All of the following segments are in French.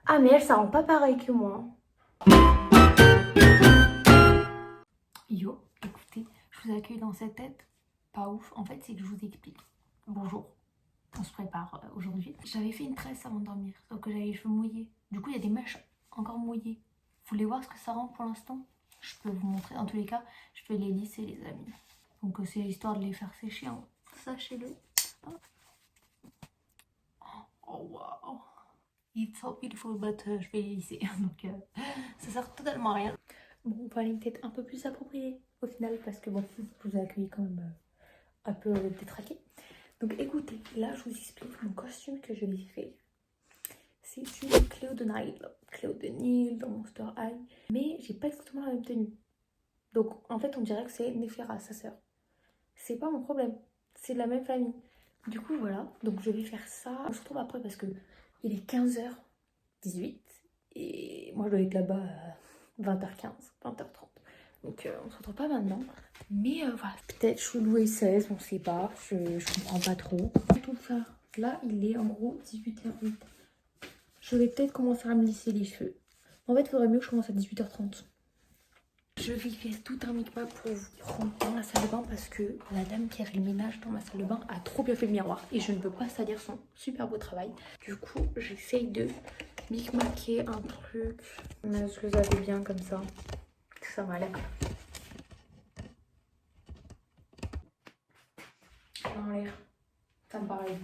Ah mais elle, ça rend pas pareil que moi. Yo, écoutez, je vous accueille dans cette tête. Pas ouf. En fait, c'est que je vous explique. Bonjour. On se prépare aujourd'hui. J'avais fait une tresse avant de dormir, sauf que j'avais les cheveux mouillés. Du coup, il y a des mèches encore mouillées. Vous voulez voir ce que ça rend pour l'instant? Je peux vous montrer. Dans tous les cas, je peux les lisser, les amis. Donc, c'est l'histoire de les faire sécher. Hein. Sachez-le. Oh, wow. It's so beautiful, but je vais les lisser. Donc, ça sert totalement à rien. Bon, on va aller peut-être un peu plus approprié au final, parce que bon, je vous ai accueilli quand même un peu détraqué. Donc écoutez, là je vous explique mon costume que je vais fait. C'est une Cléo de Nile, dans Monster High. Mais j'ai pas exactement la même tenue. Donc en fait on dirait que c'est Néféra, sa sœur. C'est pas mon problème, c'est de la même famille. Du coup voilà, donc je vais faire ça. On se retrouve après parce que il est 15h18 et moi je dois être là-bas à 20h15, 20h30. Donc on se retrouve pas maintenant. Mais voilà, peut-être je suis louée 16, on sait pas, je comprends pas trop. Tout ça, là il est en gros 18h08. Je vais peut-être commencer à me lisser les cheveux. En fait, il faudrait mieux que je commence à 18h30. Je vais faire tout un make-up pour vous prendre dans la salle de bain parce que la dame qui a fait le ménage dans ma salle de bain a trop bien fait le miroir et je ne peux pas salir son super beau travail. Du coup, j'essaye de micmaquer un truc. Est-ce que vous avez bien comme ça? Ça m'a l'air. En l'air. Ça me paraît.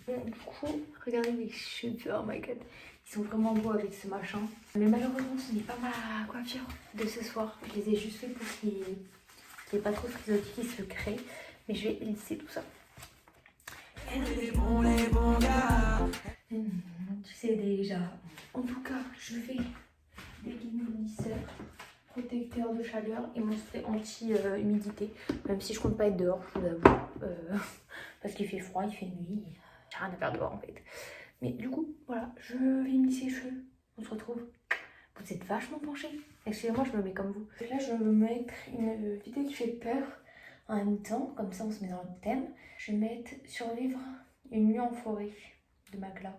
Bon, du coup, regardez mes cheveux. Oh my god. Ils sont vraiment beaux avec ce machin. Mais malheureusement, ce n'est pas ma coiffure de ce soir. Je les ai juste fait pour qu'il n'y ait pas trop de frisottis qui se créent. Mais je vais lisser tout ça. Les bons gars. Tu sais déjà. En tout cas, je vais dégainer le lisseur, protecteur de chaleur et mon spray anti-humidité. Même si je compte pas être dehors, je vous avoue. Parce qu'il fait froid, il fait nuit. J'ai rien à faire dehors en fait. Mais du coup, voilà, je vais me lisser les cheveux. On se retrouve. Vous êtes vachement penchés. Excusez-moi, je me mets comme vous. Là, je vais me mettre une vidéo qui fait peur en même temps. Comme ça, on se met dans le thème. Je vais mettre Survivre une nuit en forêt de Magla.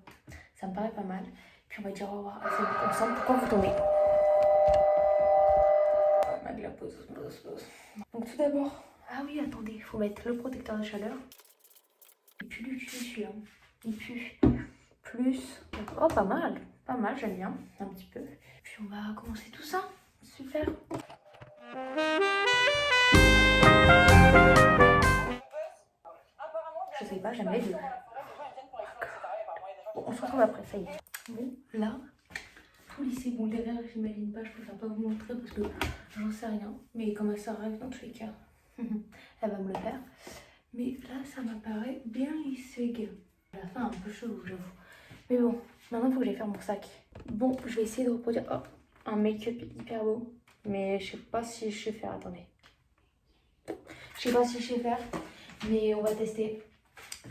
Ça me paraît pas mal. Puis on va dire au revoir à cette ensemble. Pourquoi vous tombez? Magla, pause. Donc tout d'abord, ah oui, attendez, il faut mettre le protecteur de chaleur. Il pue du cul celui-là. Il pue. Plus. Oh, pas mal, j'aime bien, un petit peu. Puis on va commencer tout ça. Super. Je sais pas, j'aime les deux. Bon, on se retrouve après, ça y est. Bon, là, tout lycée, bon, derrière, j'imagine pas, je préfère pas vous montrer parce que j'en sais rien. Mais comme ça arrive dans tous les cas, elle va me le faire. Mais là, ça m'apparaît bien lissé. À la fin, un peu chelou, j'avoue. Mais bon, maintenant, il faut que j'aille faire mon sac. Bon, je vais essayer de reproduire un make-up hyper beau. Mais je sais pas si je sais faire, attendez. Je sais pas si je sais faire, mais on va tester.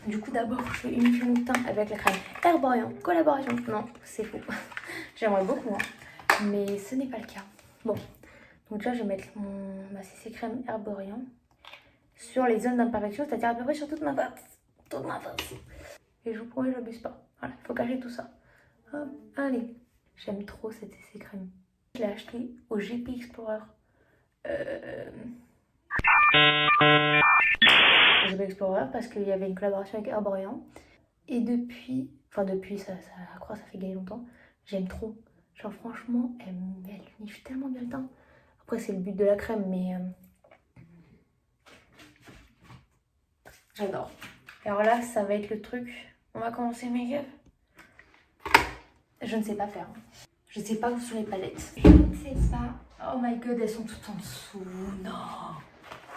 Du coup, d'abord, je fais une fond de teint avec la crème Herborian. Collaboration. Non, c'est faux. J'aimerais beaucoup, hein. Mais ce n'est pas le cas. Bon, donc là, je vais mettre ma CC crème Herborian sur les zones d'imperfection, c'est-à-dire à peu près sur toute ma face. Toute ma face. Et je vous promets, je n'abuse pas. Voilà, il faut cacher tout ça. Hop, allez. J'aime trop cette CC crème. Je l'ai acheté au GP Explorer. GP Explorer parce qu'il y avait une collaboration avec Herborian. Et depuis, ça croit, ça fait gagner longtemps. J'aime trop. Genre franchement, elle unifie tellement bien le teint. Après c'est le but de la crème, mais j'adore. Alors là, ça va être le truc. On va commencer le make-up. Je ne sais pas faire. Je ne sais pas où sont les palettes. Je ne sais pas. Oh my god, elles sont toutes en dessous. Non.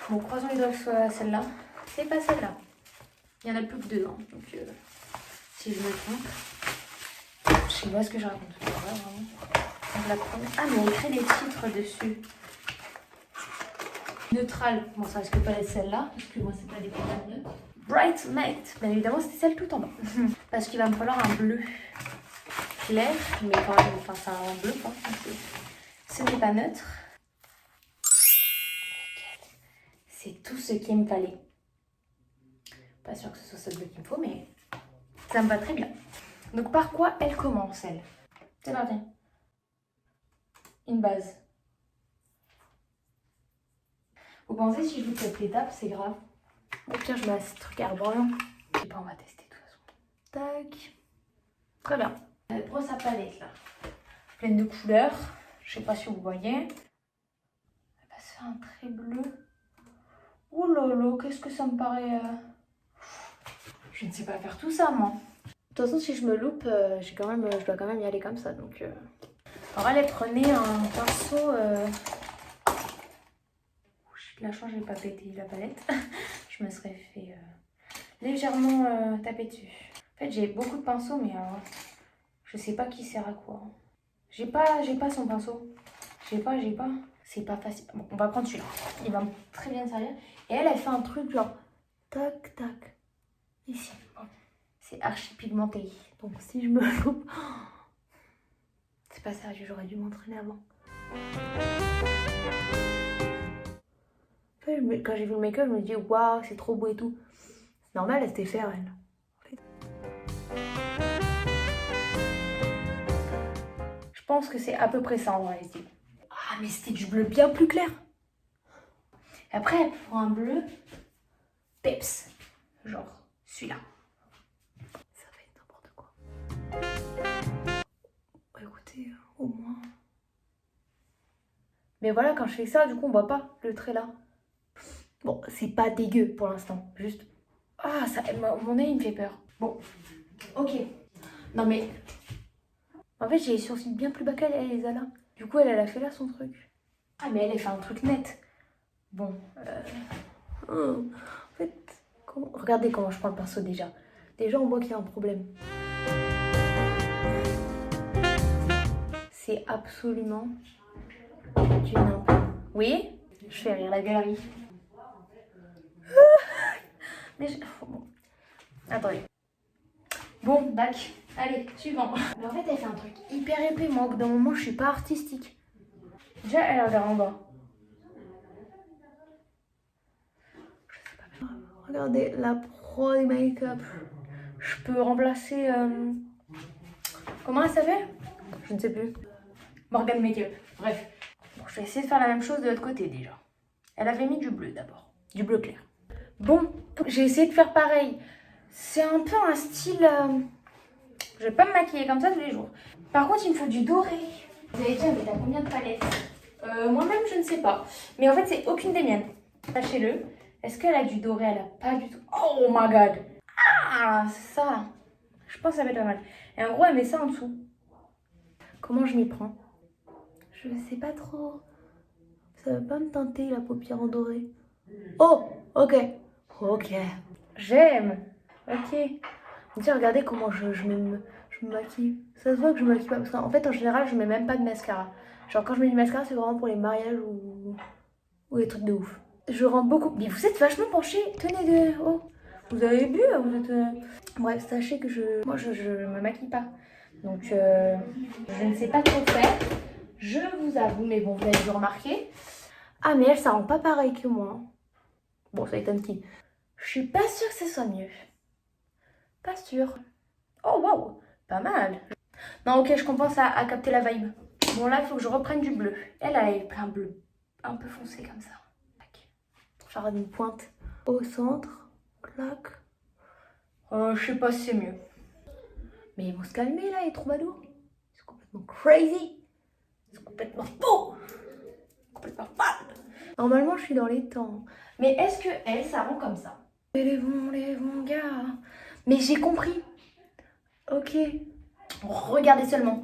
Bon, croisons les doigts que ce soit celle-là. C'est pas celle-là. Il n'y en a plus que deux. Hein. Donc, si je me trompe, je sais pas ce que je raconte. Donc, la première. Ah, mais on écrit des titres dessus. Neutral. Bon, ça risque pas d'être celle-là. Parce que moi, c'est pas des couleurs neutres. Bright Matte. Bien évidemment, c'était celle tout en bas. Parce qu'il va me falloir un bleu clair. Mais quand même, enfin, c'est un bleu, quoi. Ce n'est pas neutre. C'est tout ce qu'il me fallait. Pas sûr que ce soit ce bleu qu'il me faut, mais ça me va très bien. Donc par quoi elle commence, elle? C'est parti. Une base. Vous pensez si je loupe cette étape, c'est grave? Au pire, je mets ce truc arborescent. Je sais pas, on va tester de toute façon. Tac. Très bien. Brosse à palette là. Pleine de couleurs. Je sais pas si vous voyez. Elle va se faire un trait bleu. Oh là là, qu'est-ce que ça me paraît... Je ne sais pas faire tout ça, moi. De toute façon, si je me loupe, je dois quand même y aller comme ça. Donc, alors, allez, prenez un pinceau... J'ai de la chance, je n'ai pas pété la palette. Je me serais fait légèrement taper dessus. En fait, j'ai beaucoup de pinceaux, mais alors, je sais pas qui sert à quoi. J'ai pas son pinceau. J'ai pas. C'est pas facile. Bon, on va prendre celui-là. Il va très bien servir. Et elle fait un truc genre tac, tac. Ici. Bon. C'est archi pigmenté. Donc si je me loupe... C'est pas sérieux, j'aurais dû m'entraîner avant. En fait, quand j'ai vu le make-up, je me dis waouh, c'est trop beau et tout. C'est normal, elle s'était faire elle. En fait. Je pense que c'est à peu près ça en réalité. Ah, mais c'était du bleu bien plus clair. Après, pour un bleu, peps. Genre celui-là. Ça va être n'importe quoi. Bah, écoutez, au moins. Mais voilà, quand je fais ça, du coup, on voit pas le trait là. Bon, c'est pas dégueu pour l'instant. Juste. Ah, ça, mon nez, il me fait peur. Bon, ok. Non, mais. En fait, j'ai les sourcils bien plus bas qu'elle, elle les a là. Du coup, elle a fait là son truc. Ah, mais elle a fait un truc net. Bon. En fait, regardez comment je prends le pinceau déjà. Déjà, on voit qu'il y a un problème. C'est absolument du n'importe. Oui, je fais rire la galerie. Mais bon. Attendez. Bon, dac. Allez, suivant. Mais en fait, elle fait un truc hyper épais. Moi, d'un moment, je suis pas artistique. Déjà, elle regarde en bas. Je sais pas. Regardez, la pro des make-up. Je peux remplacer... Comment elle s'appelle? Je ne sais plus. Morgan Makeup. Bref. Bon, je vais essayer de faire la même chose de l'autre côté déjà. Elle avait mis du bleu d'abord. Du bleu clair. Bon, j'ai essayé de faire pareil. C'est un peu un style... Je vais pas me maquiller comme ça tous les jours. Par contre, il me faut du doré. Vous allez dire, mais t'as combien de palettes? Moi-même, je ne sais pas. Mais en fait, c'est aucune des miennes. Sachez-le. Est-ce qu'elle a du doré? Elle a pas du tout. Oh my god. Ah, ça. Je pense que ça va être pas mal. Et en gros, elle met ça en dessous. Comment je m'y prends? Je sais pas trop. Ça va pas me tenter la paupière en doré. Oh, ok. Ok. J'aime. Ok. Tiens, regardez comment je me maquille. Ça se voit que je me maquille pas. Parce qu'en fait, en général, je mets même pas de mascara. Genre, quand je mets du mascara, c'est vraiment pour les mariages ou les trucs de ouf. Je rends beaucoup. Mais vous êtes vachement penchés. Tenez de. Oh. Vous avez bu, vous êtes. Bref, sachez que moi, je me maquille pas. Donc, je ne sais pas trop faire. Je vous avoue, mais bon, vous avez dû remarquer. Ah, mais elle, ça rend pas pareil que moi. Bon, ça étonne qui? Je suis pas sûre que ce soit mieux. Pas sûre. Oh, waouh, pas mal. Non, ok, je commence à capter la vibe. Bon, là, il faut que je reprenne du bleu. Elle a plein bleu. Un peu foncé comme ça. Genre une pointe au centre. Clac. Je sais pas si c'est mieux. Mais ils vont se calmer, là, les troubadours. C'est complètement crazy. C'est complètement faux. Complètement folle. Normalement, je suis dans les temps. Mais est-ce que elle, ça rend comme ça? Les bons gars. Mais j'ai compris. Ok. Regardez seulement.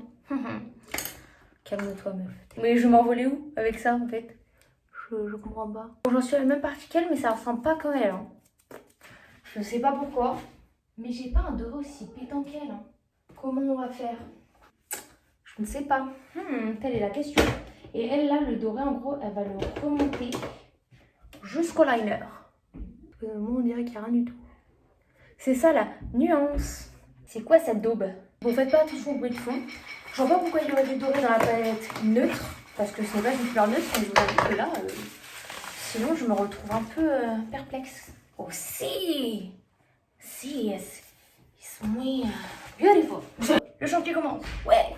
Calme-toi, meuf. Mais je m'envolais où avec ça, en fait? Je comprends pas. Bon, j'en suis à la même partie qu'elle, mais ça ressemble pas comme elle. Hein. Je sais pas pourquoi. Mais j'ai pas un doré aussi pétant qu'elle. Hein. Comment on va faire? Je ne sais pas. Telle est la question. Et elle, là, le doré, en gros, elle va le remonter jusqu'au liner. Moi, on dirait qu'il n'y a rien du tout. C'est ça, la nuance. C'est quoi cette daube? Vous faites pas attention au bruit de fond. Je vois pas pourquoi il y aurait du doré dans la palette neutre. Parce que c'est pas une couleur neutre, mais je vous avoue que là, sinon, je me retrouve un peu perplexe. Oh, si! Si, yes. It's muy beautiful. Le chantier commence. Ouais.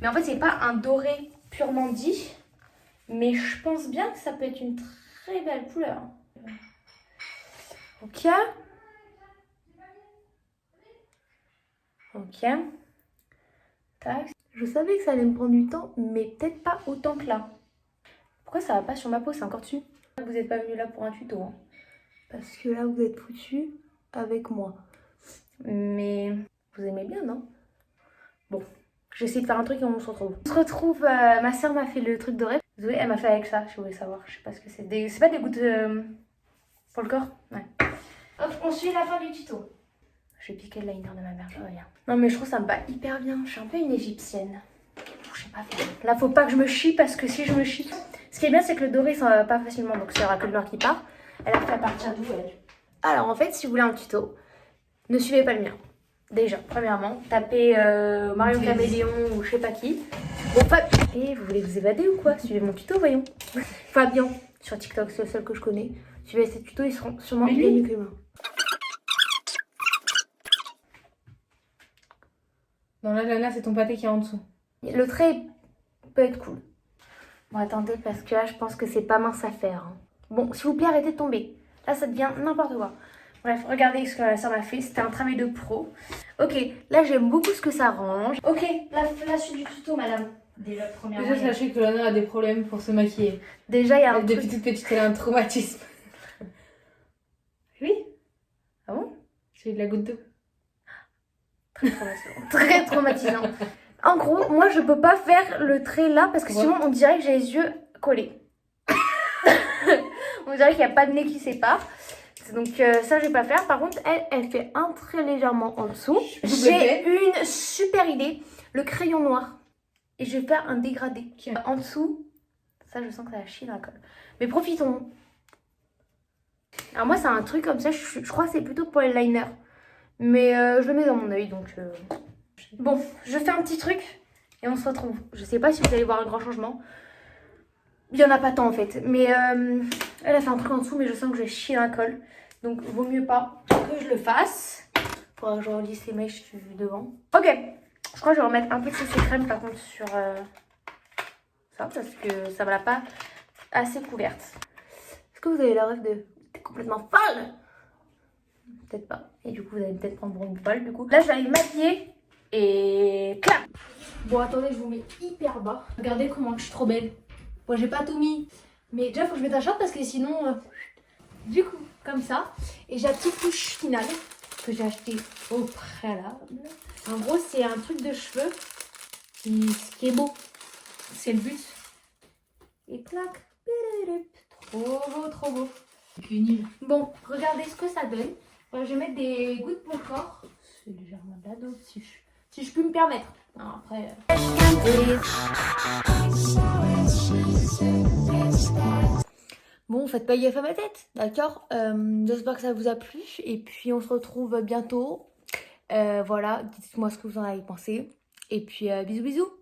Mais en fait, c'est pas un doré purement dit. Mais je pense bien que ça peut être une très belle couleur. Ok. Ok. Tac. Je savais que ça allait me prendre du temps, mais peut-être pas autant que là. Pourquoi ça va pas sur ma peau? C'est encore dessus. Vous n'êtes pas venu là pour un tuto. Hein. Parce que là, vous êtes foutus avec moi. Mais vous aimez bien, non? Bon, j'essaie de faire un truc et on se retrouve. On se retrouve, ma soeur m'a fait le truc doré. Désolée, elle m'a fait avec ça, si vous voulez savoir. Je sais pas ce que c'est. C'est pas des gouttes pour le corps? Ouais. Hop, on suit la fin du tuto. Je vais piquer le liner de ma mère, je reviens. Non mais je trouve que ça me va hyper bien. Je suis un peu une égyptienne. Je sais pas faire. Là, faut pas que je me chie parce que si je me chie... Ce qui est bien, c'est que le doré, ça va pas facilement. Donc, il y aura que le noir qui part. Elle a fait à partir d'où, elle? Alors, en fait, si vous voulez un tuto, ne suivez pas le mien. Déjà, premièrement, tapez Marion Caméléon ou je sais pas qui. Bon, et vous voulez vous évader ou quoi? Suivez mon tuto, voyons. Fabien, sur TikTok, c'est le seul que je connais. Suivez ces tutos, ils seront sûrement bien mieux que moi. Non, là, Lana, c'est ton pâté qui est en dessous. Le trait peut être cool. Bon, attendez, parce que là, je pense que c'est pas mince à faire. Hein. Bon, s'il vous plaît, arrêtez de tomber. Là, ça devient n'importe quoi. Bref, regardez ce que ça m'a fait. C'était un travail de pro. Ok, là, j'aime beaucoup ce que ça range. Ok, la suite du tuto, madame. Déjà, premièrement... Déjà, sachez que Lana a des problèmes pour se maquiller. Déjà, il y a un truc... Depuis toute petite, elle a un traumatisme. Oui? Ah bon? J'ai eu de la goutte d'eau. Très traumatisant. Très traumatisant. En gros, moi, je peux pas faire le trait là parce que sinon, on dirait que j'ai les yeux collés. On dirait qu'il n'y a pas de nez qui sépare. Donc ça, je vais pas faire. Par contre, elle fait un trait légèrement en dessous. J'ai une super idée. Le crayon noir. Et je vais faire un dégradé. En dessous, ça, je sens que ça va chier dans la colle. Mais profitons. Alors moi, c'est un truc comme ça. Je crois que c'est plutôt pour les liners. Mais je le mets dans mon œil, donc... Bon, je fais un petit truc et on se retrouve. Je sais pas si vous allez voir un grand changement. Il y en a pas tant en fait. Mais elle a fait un truc en dessous, mais je sens que je vais chier dans la colle. Donc vaut mieux pas que je le fasse. Faudra que je relisse les mèches du devant. Ok, je crois que je vais remettre un peu de CC crème par contre sur ça. Parce que ça ne l'a pas assez couverte. Est-ce que vous avez la rêve de... T'es complètement folle? Peut-être pas. Et du coup, vous allez peut-être prendre pour une folle du coup. Là, je vais aller maquiller et clap. Bon, attendez, je vous mets hyper bas. Regardez comment je suis trop belle. Bon, j'ai pas tout mis. Mais déjà, faut que je mette un short parce que sinon... Du coup, comme ça. Et j'ai la petite touche finale que j'ai acheté au préalable. En gros, c'est un truc de cheveux qui est beau. C'est le but. Et clac. Trop beau, trop beau. C'est nul. Bon, regardez ce que ça donne. Je vais mettre des gouttes pour le corps. C'est légèrement de la dose si je peux me permettre. Non, après... Bon, faites pas gaffe à ma tête, d'accord? J'espère que ça vous a plu. Et puis on se retrouve bientôt. Voilà, dites-moi ce que vous en avez pensé. Et puis bisous bisous.